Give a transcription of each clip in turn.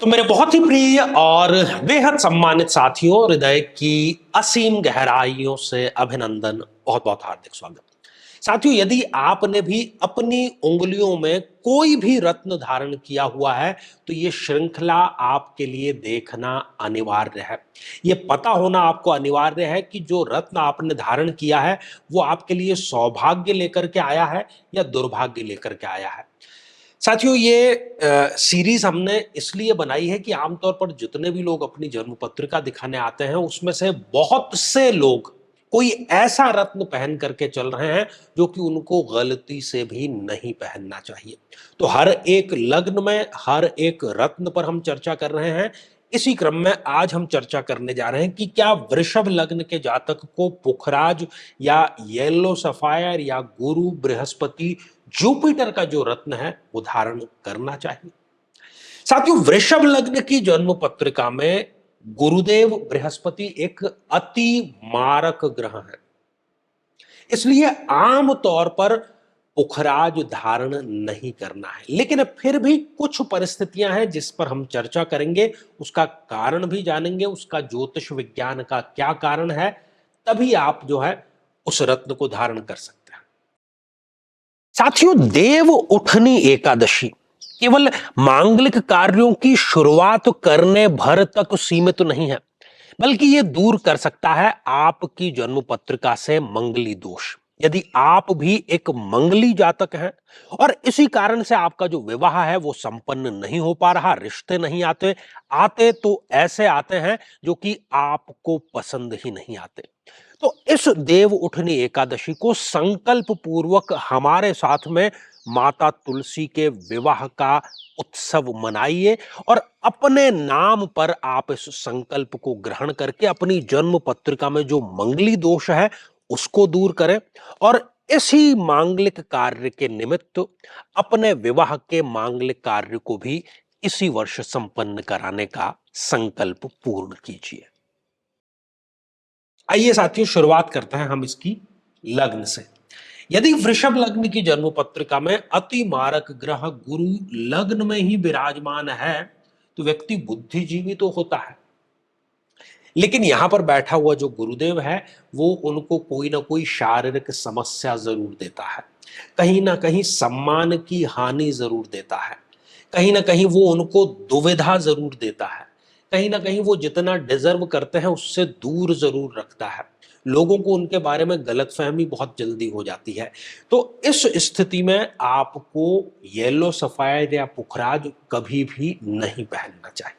तो मेरे बहुत ही प्रिय और बेहद सम्मानित साथियों, हृदय की असीम गहराइयों से अभिनंदन, बहुत बहुत हार्दिक स्वागत। साथियों, यदि आपने भी अपनी उंगलियों में कोई भी रत्न धारण किया हुआ है तो ये श्रृंखला आपके लिए देखना अनिवार्य है। ये पता होना आपको अनिवार्य है कि जो रत्न आपने धारण किया है वो आपके लिए सौभाग्य लेकर के आया है या दुर्भाग्य लेकर के आया है। साथियों, ये सीरीज हमने इसलिए बनाई है कि आमतौर पर जितने भी लोग अपनी जन्म पत्रिका दिखाने आते हैं उसमें से बहुत से लोग कोई ऐसा रत्न पहन करके चल रहे हैं जो कि उनको गलती से भी नहीं पहनना चाहिए। तो हर एक लग्न में हर एक रत्न पर हम चर्चा कर रहे हैं। इसी क्रम में आज हम चर्चा करने जा रहे हैं कि क्या वृषभ लग्न के जातक को पुखराज या येलो सफायर या गुरु बृहस्पति जुपिटर का जो रत्न है वो धारण करना चाहिए। साथियों, वृषभ लग्न की जन्म पत्रिका में गुरुदेव बृहस्पति एक अति मारक ग्रह है, इसलिए आम तौर पर पुखराज धारण नहीं करना है। लेकिन फिर भी कुछ परिस्थितियां हैं जिस पर हम चर्चा करेंगे, उसका कारण भी जानेंगे, उसका ज्योतिष विज्ञान का क्या कारण है, तभी आप जो है उस रत्न को धारण कर सकते हैं। साथियों, देव उठनी एकादशी केवल मांगलिक कार्यों की शुरुआत करने भर तक सीमित नहीं है, बल्कि यह दूर कर सकता है आपकी जन्म पत्रिका से मंगली दोष। यदि आप भी एक मंगली जातक हैं और इसी कारण से आपका जो विवाह है वो संपन्न नहीं हो पा रहा, रिश्ते नहीं आते आते तो ऐसे आते हैं जो कि आपको पसंद ही नहीं आते, तो इस देव उठनी एकादशी को संकल्प पूर्वक हमारे साथ में माता तुलसी के विवाह का उत्सव मनाइए और अपने नाम पर आप इस संकल्प को ग्रहण करके अपनी जन्म पत्रिका में जो मंगली दोष है उसको दूर करें और इसी मांगलिक कार्य के निमित्त अपने विवाह के मांगलिक कार्य को भी इसी वर्ष संपन्न कराने का संकल्प पूर्ण कीजिए। आइए साथियों, शुरुआत करते हैं हम इसकी लग्न से। यदि वृषभ लग्न की जन्म पत्रिका में अति मारक ग्रह गुरु लग्न में ही विराजमान है तो व्यक्ति बुद्धिजीवी तो होता है, लेकिन यहां पर बैठा हुआ जो गुरुदेव है वो उनको कोई ना कोई शारीरिक समस्या जरूर देता है, कहीं ना कहीं सम्मान की हानि जरूर देता है, कहीं ना कहीं वो उनको दुविधा जरूर देता है, कहीं ना कहीं वो जितना डिजर्व करते हैं उससे दूर जरूर रखता है। लोगों को उनके बारे में गलतफहमी बहुत जल्दी हो जाती है। तो इस स्थिति में आपको येलो सफायर या पुखराज कभी भी नहीं पहनना चाहिए।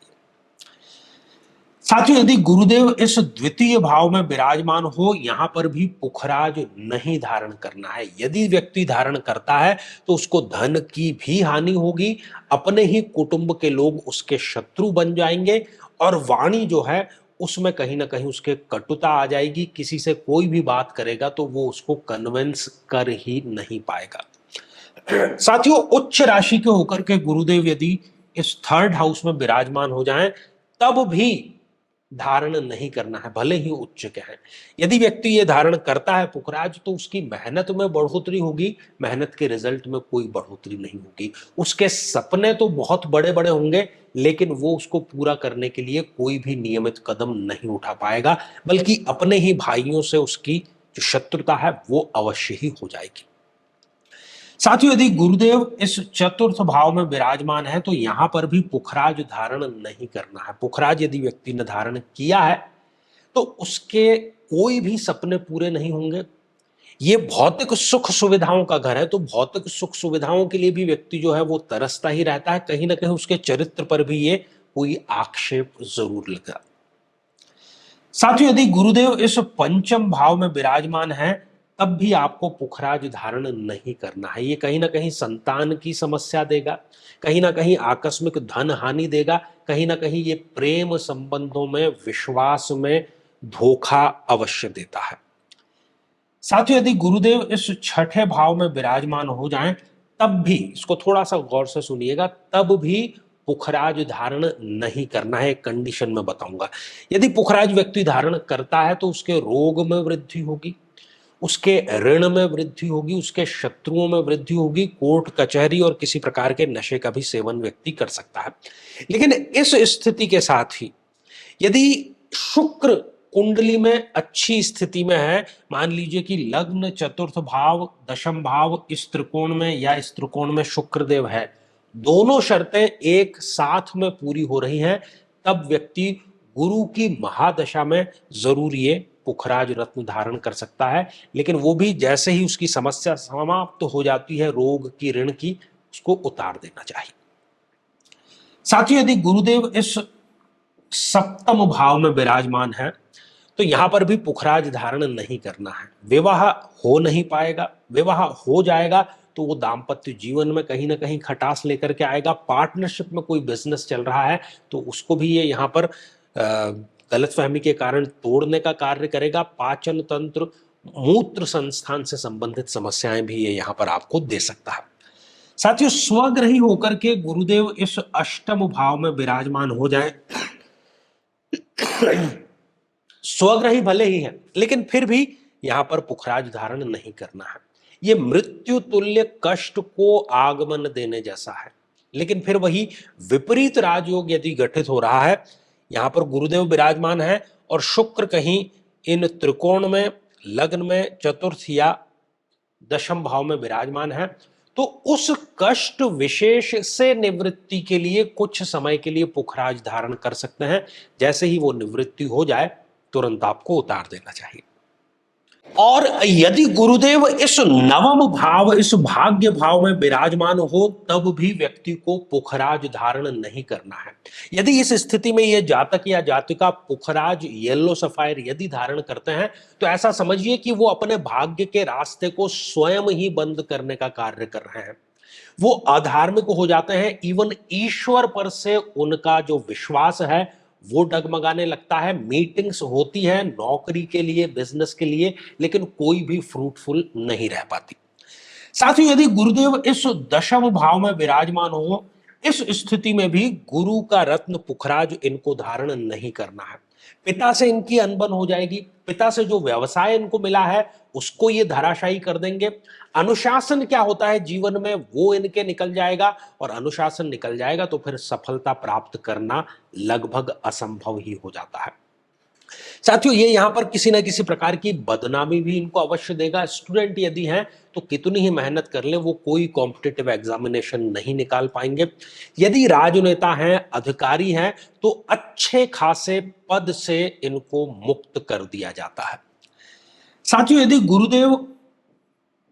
साथियों, यदि गुरुदेव इस द्वितीय भाव में विराजमान हो, यहां पर भी पुखराज नहीं धारण करना है। यदि व्यक्ति धारण करता है तो उसको धन की भी हानि होगी, अपने ही कुटुंब के लोग उसके शत्रु बन जाएंगे और वाणी जो है उसमें कहीं ना कहीं उसके कटुता आ जाएगी। किसी से कोई भी बात करेगा तो वो उसको कन्विंस कर ही नहीं पाएगा। साथियों, उच्च राशि के होकर के गुरुदेव यदि इस थर्ड हाउस में विराजमान हो जाएं तब भी धारण नहीं करना है, भले ही उच्च के हैं। यदि व्यक्ति ये धारण करता है पुखराज तो उसकी मेहनत में बढ़ोतरी होगी, मेहनत के रिजल्ट में कोई बढ़ोतरी नहीं होगी। उसके सपने तो बहुत बड़े बड़े होंगे लेकिन वो उसको पूरा करने के लिए कोई भी नियमित कदम नहीं उठा पाएगा, बल्कि अपने ही भाइयों से उसकी जो शत्रुता है वो अवश्य ही हो जाएगी। साथियों, यदि गुरुदेव इस चतुर्थ भाव में विराजमान है तो यहां पर भी पुखराज धारण नहीं करना है। पुखराज यदि व्यक्ति ने धारण किया है तो उसके कोई भी सपने पूरे नहीं होंगे। ये भौतिक सुख सुविधाओं का घर है, तो भौतिक सुख सुविधाओं के लिए भी व्यक्ति जो है वो तरसता ही रहता है। कहीं ना कहीं उसके चरित्र पर भी ये कोई आक्षेप जरूर लगा। साथियों, यदि गुरुदेव इस पंचम भाव में विराजमान है तब भी आपको पुखराज धारण नहीं करना है। ये कहीं ना कहीं संतान की समस्या देगा, कहीं ना कहीं आकस्मिक धन हानि देगा, कहीं ना कहीं ये प्रेम संबंधों में विश्वास में धोखा अवश्य देता है। साथियों, यदि गुरुदेव इस छठे भाव में विराजमान हो जाएं तब भी, इसको थोड़ा सा गौर से सुनिएगा, तब भी पुखराज धारण नहीं करना है। एक कंडीशन में बताऊंगा। यदि पुखराज व्यक्ति धारण करता है तो उसके रोग में वृद्धि होगी, उसके ऋण में वृद्धि होगी, उसके शत्रुओं में वृद्धि होगी, कोर्ट कचहरी और किसी प्रकार के नशे का भी सेवन व्यक्ति कर सकता है। लेकिन इस स्थिति के साथ ही यदि शुक्र कुंडली में अच्छी स्थिति में है, मान लीजिए कि लग्न चतुर्थ भाव दशम भाव इस त्रिकोण में या इस त्रिकोण में शुक्र देव है, दोनों शर्तें एक साथ में पूरी हो रही हैं, तब व्यक्ति गुरु की महादशा में जरूर ये पुखराज रत्न धारण कर सकता है। लेकिन वो भी जैसे ही उसकी समस्या समाप्त हो जाती है, रोग की ऋण की, उसको उतार देना चाहिए। साथियों, यदि गुरुदेव इस सप्तम भाव में विराजमान है तो यहां पर भी पुखराज धारण नहीं करना है। विवाह हो नहीं पाएगा, विवाह हो जाएगा तो वो दाम्पत्य जीवन में कहीं ना कहीं खटास लेकर के आएगा। पार्टनरशिप में कोई बिजनेस चल रहा है तो उसको भी ये यहाँ पर गलतफहमी के कारण तोड़ने का कार्य करेगा। पाचन तंत्र, मूत्र संस्थान से संबंधित समस्याएं भी ये यहाँ पर आपको दे सकता है। साथियों, स्वग्रही होकर के गुरुदेव इस अष्टम भाव में विराजमान हो जाए, स्वग्रही भले ही है लेकिन फिर भी यहां पर पुखराज धारण नहीं करना है। यह मृत्यु तुल्य कष्ट को आगमन देने जैसा है। लेकिन फिर वही विपरीत राजयोग यदि गठित हो रहा है, यहां पर गुरुदेव विराजमान है और शुक्र कहीं इन त्रिकोण में, लग्न में, चतुर्थ या दशम भाव में विराजमान है, तो उस कष्ट विशेष से निवृत्ति के लिए कुछ समय के लिए पुखराज धारण कर सकते हैं। जैसे ही वो निवृत्ति हो जाए तुरंत आपको उतार देना चाहिए। और यदि गुरुदेव इस नवम भाव, इस भाग्य भाव में विराजमान हो, तब भी व्यक्ति को पुखराज धारण नहीं करना है। यदि इस स्थिति में यह जातक या जातिका पुखराज, येलो सफायर यदि धारण करते हैं तो ऐसा समझिए कि वो अपने भाग्य के रास्ते को स्वयं ही बंद करने का कार्य कर रहे हैं। वो अधार्मिक हो जाते हैं। इवन ईश्वर पर से उनका जो विश्वास है वो डगमगाने लगता है। मीटिंग्स होती है नौकरी के लिए, बिजनेस के लिए, लेकिन कोई भी फ्रूटफुल नहीं रह पाती। साथियों, यदि गुरुदेव इस दशम भाव में विराजमान हो, इस स्थिति में भी गुरु का रत्न पुखराज इनको धारण नहीं करना है। पिता से इनकी अनबन हो जाएगी। पिता से जो व्यवसाय इनको मिला है उसको ये धराशायी कर देंगे। अनुशासन क्या होता है जीवन में, वो इनके निकल जाएगा, और अनुशासन निकल जाएगा तो फिर सफलता प्राप्त करना लगभग असंभव ही हो जाता है। साथियों, ये यहां पर किसी ना किसी प्रकार की बदनामी भी इनको अवश्य देगा। स्टूडेंट यदि हैं तो कितनी ही मेहनत कर ले, वो कोई कॉम्पिटिटिव एग्जामिनेशन नहीं निकाल पाएंगे। यदि राजनेता हैं, अधिकारी हैं, तो अच्छे खासे पद से इनको मुक्त कर दिया जाता है। साथियों, यदि गुरुदेव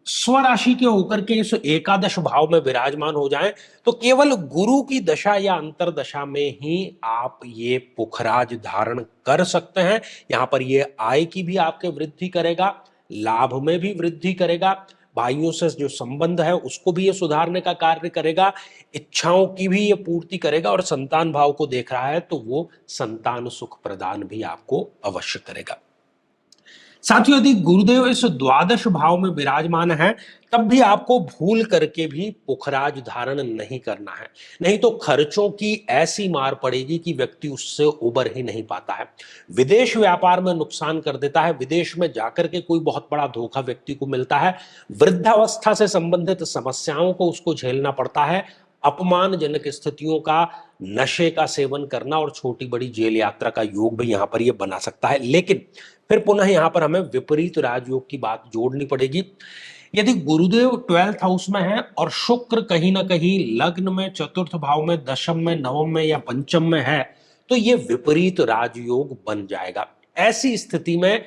स्वराशि के होकर के इस एकादश भाव में विराजमान हो जाएं तो केवल गुरु की दशा या अंतरदशा में ही आप ये पुखराज धारण कर सकते हैं। यहां पर ये आय की भी आपके वृद्धि करेगा, लाभ में भी वृद्धि करेगा, भाइयों से जो संबंध है उसको भी ये सुधारने का कार्य करेगा, इच्छाओं की भी ये पूर्ति करेगा, और संतान भाव को देख रहा है तो वो संतान सुख प्रदान भी आपको अवश्य करेगा। साथियों, यदि गुरुदेव इस द्वादश भाव में विराजमान है तब भी आपको भूल करके भी पुखराज धारण नहीं करना है। नहीं तो खर्चों की ऐसी मार पड़ेगी कि व्यक्ति उससे उबर ही नहीं पाता है। विदेश व्यापार में नुकसान कर देता है। विदेश में जाकर के कोई बहुत बड़ा धोखा व्यक्ति को मिलता है। वृद्धावस्था से संबंधित समस्याओं को उसको झेलना पड़ता है। अपमानजनक स्थितियों का, नशे का सेवन करना और छोटी बड़ी जेल यात्रा का योग भी यहां पर यह बना सकता है। लेकिन फिर पुनः यहां पर हमें विपरीत राजयोग की बात जोड़नी पड़ेगी। यदि गुरुदेव 12th हाउस में है और शुक्र कहीं ना कहीं लग्न में, चतुर्थ भाव में, दशम में, नवम में या पंचम में है तो यह विपरीत राजयोग बन जाएगा। ऐसी स्थिति में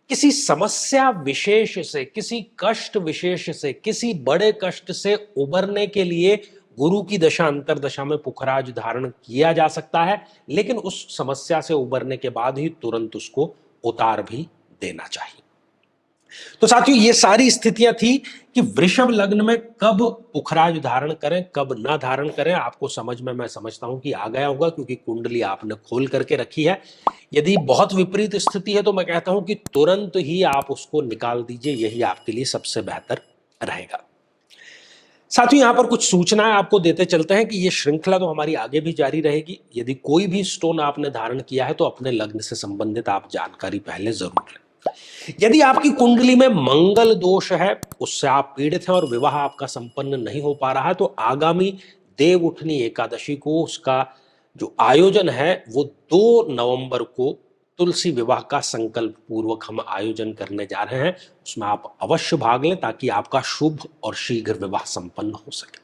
किसी समस्या विशेष से, किसी कष्ट विशेष से, किसी बड़े कष्ट से उबरने के लिए गुरु की दशा अंतरदशा में पुखराज धारण किया जा सकता है। लेकिन उस समस्या से उबरने के बाद ही तुरंत उसको उतार भी देना चाहिए। तो साथियों, ये सारी स्थितियां थी कि वृषभ लग्न में कब पुखराज धारण करें, कब ना धारण करें। आपको समझ में, मैं समझता हूं कि आ गया होगा, क्योंकि कुंडली आपने खोल करके रखी है। यदि बहुत विपरीत स्थिति है तो मैं कहता हूं कि तुरंत ही आप उसको निकाल दीजिए, यही आपके लिए सबसे बेहतर रहेगा। साथियों, यहां पर कुछ सूचनाएं आपको देते चलते हैं कि ये श्रृंखला तो हमारी आगे भी जारी रहेगी। यदि कोई भी स्टोन आपने धारण किया है तो अपने लग्न से संबंधित आप जानकारी पहले जरूर लें। यदि आपकी कुंडली में मंगल दोष है, उससे आप पीड़ित हैं और विवाह आपका संपन्न नहीं हो पा रहा है, तो आगामी देव उठनी एकादशी को उसका जो आयोजन है वो 2 नवंबर को तुलसी विवाह का संकल्प पूर्वक हम आयोजन करने जा रहे हैं। उसमें आप अवश्य भाग लें ताकि आपका शुभ और शीघ्र विवाह संपन्न हो सके।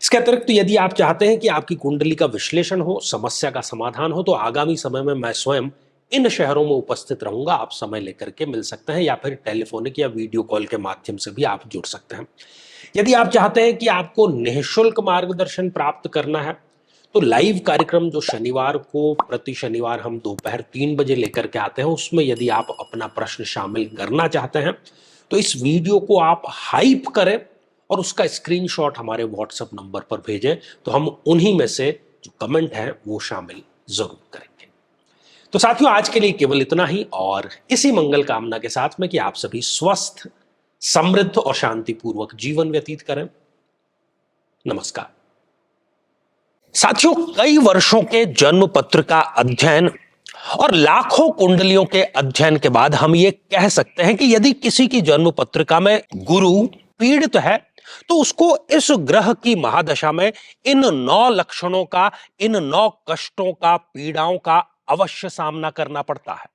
इसके अतिरिक्त यदि आप चाहते हैं कि आपकी कुंडली का विश्लेषण हो, समस्या का समाधान हो, तो आगामी समय में मैं स्वयं इन शहरों में उपस्थित रहूंगा। आप समय लेकर के मिल सकते हैं या फिर टेलीफोनिक या वीडियो कॉल के माध्यम से भी आप जुड़ सकते हैं। यदि आप चाहते हैं कि आपको निःशुल्क मार्गदर्शन प्राप्त करना है, तो लाइव कार्यक्रम जो शनिवार को प्रति शनिवार हम दोपहर 3 बजे लेकर के आते हैं, उसमें यदि आप अपना प्रश्न शामिल करना चाहते हैं तो इस वीडियो को आप हाइप करें और उसका स्क्रीनशॉट हमारे व्हाट्सएप नंबर पर भेजें, तो हम उन्हीं में से जो कमेंट है वो शामिल जरूर करेंगे। तो साथियों, आज के लिए केवल इतना ही, और इसी मंगल कामना के साथ में कि आप सभी स्वस्थ, समृद्ध और शांतिपूर्वक जीवन व्यतीत करें। नमस्कार साथियों, कई वर्षों के जन्म पत्र का अध्ययन और लाखों कुंडलियों के अध्ययन के बाद हम ये कह सकते हैं कि यदि किसी की जन्म पत्रिका में गुरु पीड़ित है, तो उसको इस ग्रह की महादशा में इन 9 लक्षणों का, इन 9 कष्टों का, पीड़ाओं का अवश्य सामना करना पड़ता है।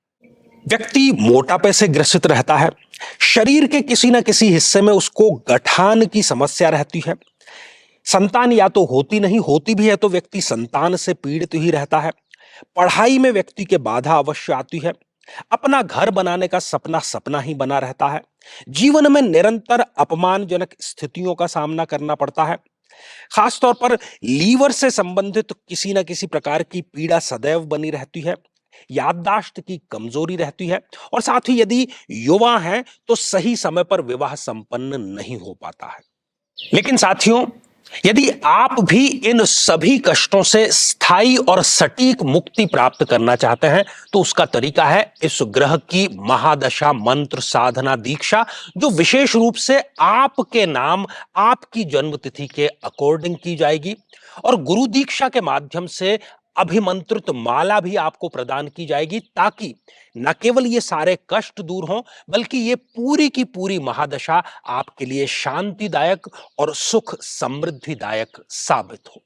व्यक्ति मोटापे से ग्रसित रहता है, शरीर के किसी न किसी हिस्से में उसको गठान की समस्या रहती है, संतान या तो होती नहीं, होती भी है तो व्यक्ति संतान से पीड़ित ही रहता है, पढ़ाई में व्यक्ति के बाधा अवश्य आती है, अपना घर बनाने का सपना सपना ही बना रहता है, जीवन में निरंतर अपमानजनक स्थितियों का सामना करना पड़ता है, खासतौर पर लीवर से संबंधित किसी न किसी प्रकार की पीड़ा सदैव बनी रहती है, याददाश्त की कमजोरी रहती है, और साथ ही यदि युवा हैं तो सही समय पर विवाह संपन्न नहीं हो पाता है। लेकिन साथियों, यदि आप भी इन सभी कष्टों से स्थायी और सटीक मुक्ति प्राप्त करना चाहते हैं, तो उसका तरीका है इस ग्रह की महादशा मंत्र साधना दीक्षा, जो विशेष रूप से आपके नाम, आपकी जन्मतिथि के अकॉर्डिंग की जाएगी, और गुरु दीक्षा के माध्यम से अभिमंत्रित माला भी आपको प्रदान की जाएगी, ताकि न केवल ये सारे कष्ट दूर हों, बल्कि ये पूरी की पूरी महादशा आपके लिए शांतिदायक और सुख समृद्धिदायक साबित हो।